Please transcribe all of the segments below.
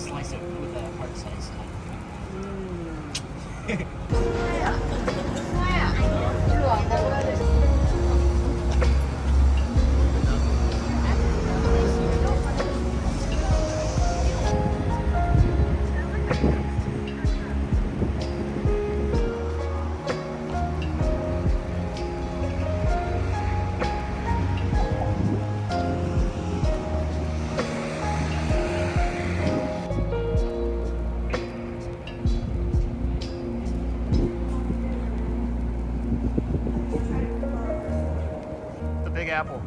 slice it with a hard slice. The Big Apple.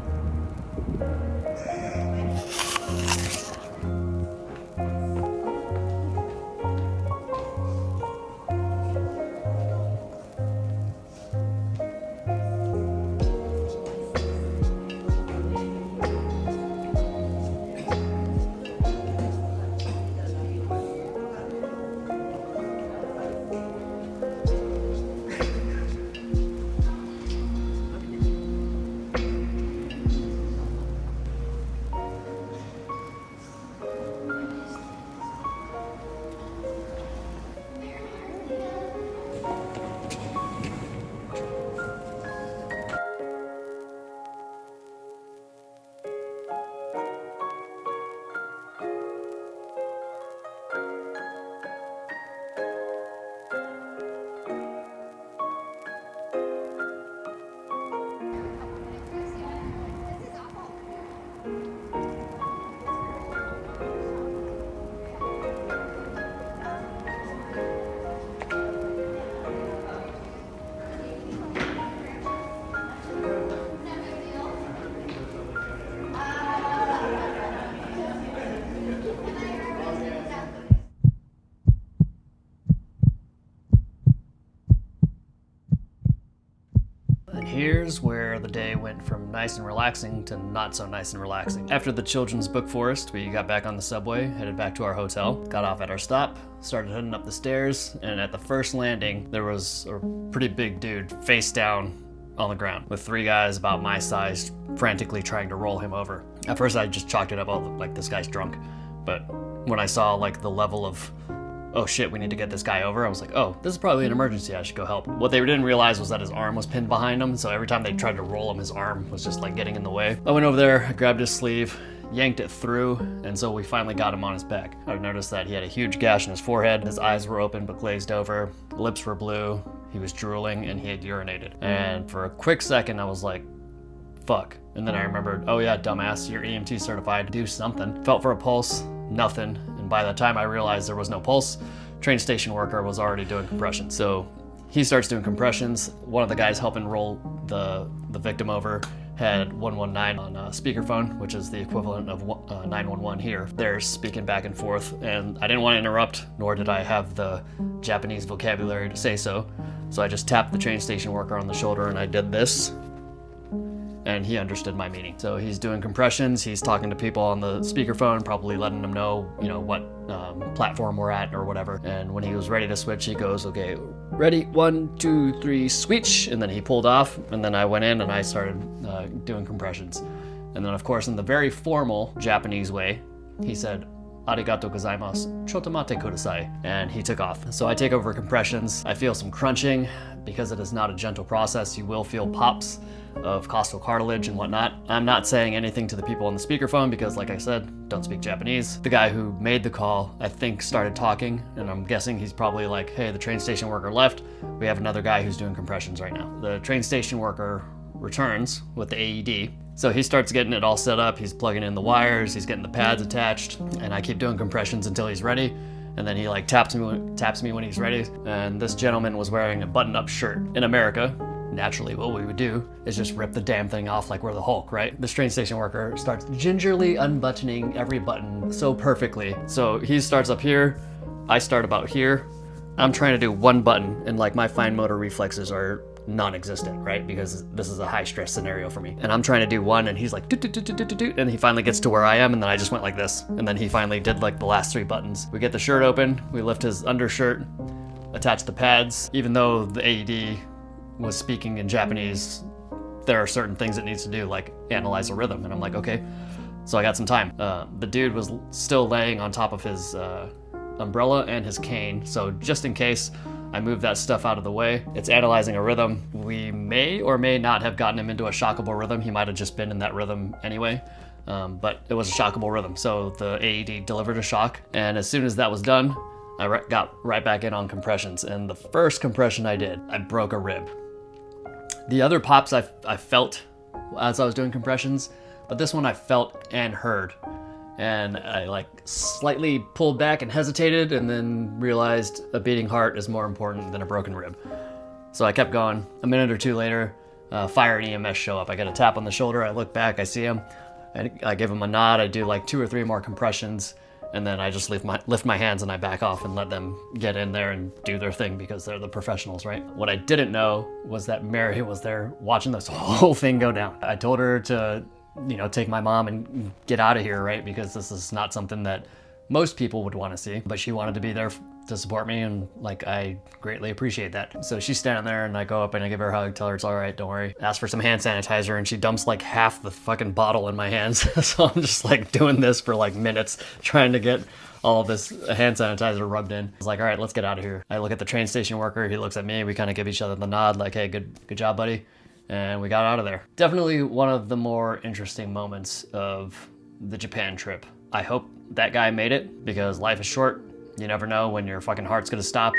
And here's where the day went from nice and relaxing to not so nice and relaxing. After the children's book forest, we got back on the subway, headed back to our hotel, got off at our stop, started heading up the stairs, and at the first landing, there was a pretty big dude face down on the ground with three guys about my size frantically trying to roll him over. At first I just chalked it up, like, this guy's drunk. But when I saw like the level of, oh shit, we need to get this guy over, I was like, oh, this is probably an emergency, I should go help. What they didn't realize was that his arm was pinned behind him, so every time they tried to roll him, his arm was just like getting in the way. I went over there, grabbed his sleeve, yanked it through, and so we finally got him on his back. I noticed that he had a huge gash in his forehead, his eyes were open but glazed over, lips were blue, he was drooling, and he had urinated. And for a quick second, I was like, fuck. And then I remembered, oh yeah, dumbass, you're EMT certified, do something. Felt for a pulse, nothing. And by the time I realized there was no pulse, train station worker was already doing compressions. So he starts doing compressions. One of the guys helping roll the victim over had 119 on speakerphone, which is the equivalent of 911 here. They're speaking back and forth, and I didn't want to interrupt, nor did I have the Japanese vocabulary to say so. So I just tapped the train station worker on the shoulder and I did this, and he understood my meaning. So he's doing compressions, he's talking to people on the speakerphone, probably letting them know, what platform we're at or whatever. And when he was ready to switch, he goes, okay, ready, 1, 2, 3, switch. And then he pulled off, and then I went in and I started doing compressions. And then of course, in the very formal Japanese way, he said, arigato gozaimasu, chotomate kudasai, and he took off. So I take over compressions. I feel some crunching. Because it is not a gentle process, you will feel pops of costal cartilage and whatnot. I'm not saying anything to the people on the speakerphone because, like I said, don't speak Japanese. The guy who made the call, I think, started talking, and I'm guessing he's probably like, hey, the train station worker left. We have another guy who's doing compressions right now. The train station worker returns with the AED. So he starts getting it all set up. He's plugging in the wires, he's getting the pads attached, and I keep doing compressions until he's ready. And then he like taps me when he's ready. And this gentleman was wearing a button-up shirt. In America, naturally what we would do is just rip the damn thing off like we're the Hulk, right? This train station worker starts gingerly unbuttoning every button so perfectly. So he starts up here, I start about here. I'm trying to do one button, and like my fine motor reflexes are non-existent, right? Because this is a high stress scenario for me. And I'm trying to do one, and he's like, doot, doot, doot, doot, doot, doot, and he finally gets to where I am, and then I just went like this. And then he finally did like the last 3 buttons. We get the shirt open, we lift his undershirt, attach the pads. Even though the AED was speaking in Japanese, there are certain things it needs to do, like analyze a rhythm. And I'm like, okay, So I got some time. The dude was still laying on top of his umbrella and his cane, so just in case I moved that stuff out of the way. It's analyzing a rhythm. We may or may not have gotten him into a shockable rhythm. He might have just been in that rhythm anyway, but it was a shockable rhythm. So the AED delivered a shock, and as soon as that was done, I got right back in on compressions. And the first compression I did, I broke a rib. The other pops I felt as I was doing compressions, but this one I felt and heard. And I like slightly pulled back and hesitated, and then realized a beating heart is more important than a broken rib. So I kept going. A minute or two later, fire and EMS show up. I get a tap on the shoulder, I look back, I see him, and I give him a nod. I do like 2 or 3 more compressions, and then I just lift my hands and I back off and let them get in there and do their thing because they're the professionals, right? What I didn't know was that Mary was there watching this whole thing go down. I told her to, you know, take my mom and get out of here, right? Because this is not something that most people would want to see, but she wanted to be there to support me, and like, I greatly appreciate that. So she's standing there, and I go up and I give her a hug, tell her it's all right, don't worry. Ask for some hand sanitizer, and she dumps like half the fucking bottle in my hands. So I'm just like doing this for like minutes, trying to get all of this hand sanitizer rubbed in. I was like, all right, let's get out of here. I look at the train station worker, he looks at me, we kind of give each other the nod, like, hey, good job, buddy. And we got out of there. Definitely one of the more interesting moments of the Japan trip. I hope that guy made it, because life is short. You never know when your fucking heart's gonna stop.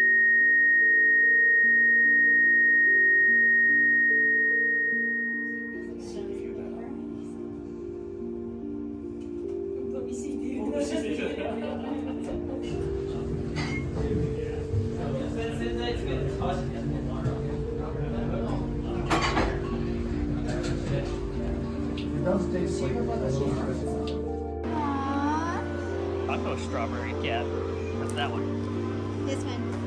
I'll go strawberry cat. What's that one? This one.